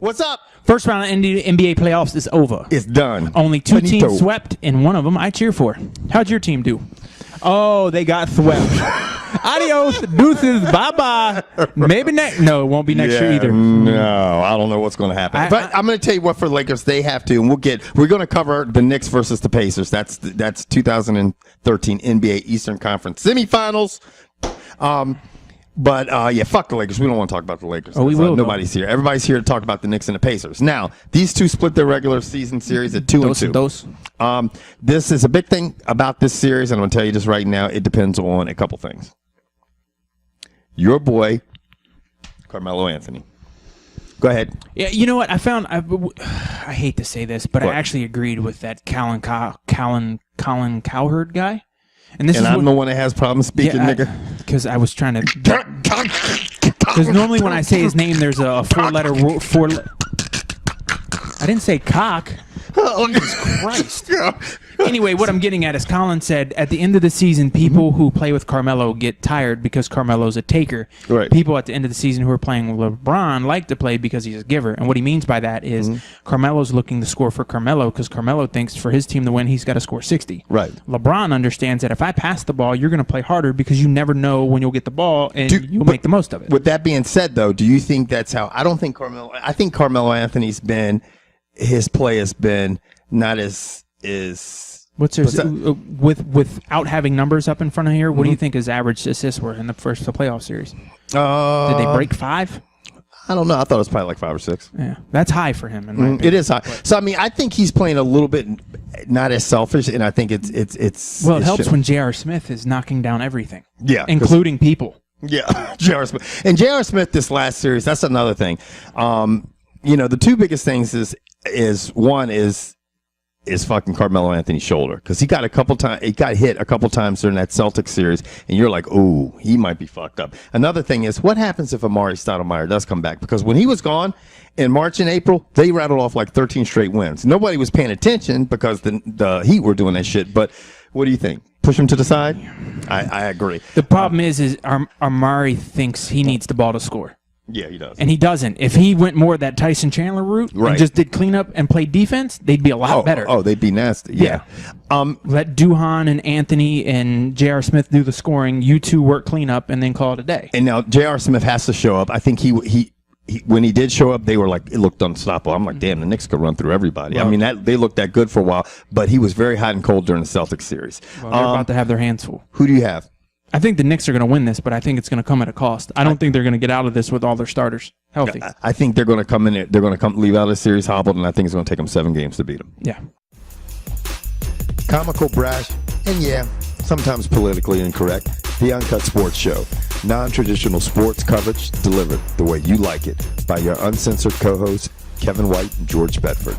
What's up? First round of NBA playoffs is over. It's done. Only two teams swept, and one of them I cheer for. How'd your team do? Oh, they got swept. Adios, deuces, bye-bye. Maybe next. No, it won't be next year either. No, I don't know what's going to happen. But I'm going to tell you what, for Lakers, they have to, and we're going to cover the Knicks versus the Pacers. That's 2013 NBA Eastern Conference semifinals. But fuck the Lakers. We don't want to talk about the Lakers. Oh, we will. Nobody's here. Everybody's here to talk about the Knicks and the Pacers. Now, these two split their regular season series at 2-2. This is a big thing about this series, and I'm going to tell you this right now. It depends on a couple things. Your boy, Carmelo Anthony. Go ahead. Yeah, you know what? I hate to say this, but I actually agreed with that Colin Cowherd guy. And I'm the one that has problems speaking, nigga. Because I was trying to. Because normally when I say his name, there's a four-letter. I didn't say cock. Jesus Christ. Anyway, what I'm getting at is Colin said at the end of the season, people who play with Carmelo get tired because Carmelo's a taker. Right. People at the end of the season who are playing with LeBron like to play because he's a giver. And what he means by that is Carmelo's looking to score for Carmelo because Carmelo thinks for his team to win, he's got to score 60. Right. LeBron understands that if I pass the ball, you're going to play harder because you never know when you'll get the ball and you'll make the most of it. With that being said, though, do you think that's how? I don't think Carmelo. I think Carmelo Anthony's his play has been not as without having numbers up in front of here. What do you think his average assists were in the first playoff series? Did they break 5? I don't know. I thought it was probably like 5 or 6. Yeah, that's high for him. In my opinion. It is high. So I mean, I think he's playing a little bit not as selfish, and I think it helps when J.R. Smith is knocking down everything. Yeah, including people. Yeah, J.R. Smith and J.R. Smith this last series. That's another thing. The two biggest things is one is fucking Carmelo Anthony's shoulder, because he got hit a couple times during that Celtics series, and you're like, oh, he might be fucked up. Another thing is, what happens if Amari Stoudemire does come back? Because when he was gone in March and April, they rattled off like 13 straight wins. Nobody was paying attention because the Heat were doing that shit. But what do you think? Push him to the side? I agree. The problem is Amari thinks he needs the ball to score. Yeah, he does. And he doesn't. If he went more that Tyson Chandler route and just did cleanup and played defense, they'd be a lot better. Oh, they'd be nasty. Yeah. Let Duhan and Anthony and J.R. Smith do the scoring. You two work cleanup and then call it a day. And now J.R. Smith has to show up. I think he when he did show up, they were like, it looked unstoppable. I'm like, damn, the Knicks could run through everybody. Well, I mean, they looked that good for a while, but he was very hot and cold during the Celtics series. Well, they're about to have their hands full. Who do you have? I think the Knicks are going to win this, but I think it's going to come at a cost. I don't think they're going to get out of this with all their starters healthy. I think they're going to come in there. They're going to leave out of the series hobbled, and I think it's going to take them 7 games to beat them. Yeah. Comical, brash, and sometimes politically incorrect. The Uncut Sports Show. Non-traditional sports coverage delivered the way you like it by your uncensored co-hosts, Kevin White and George Bedford.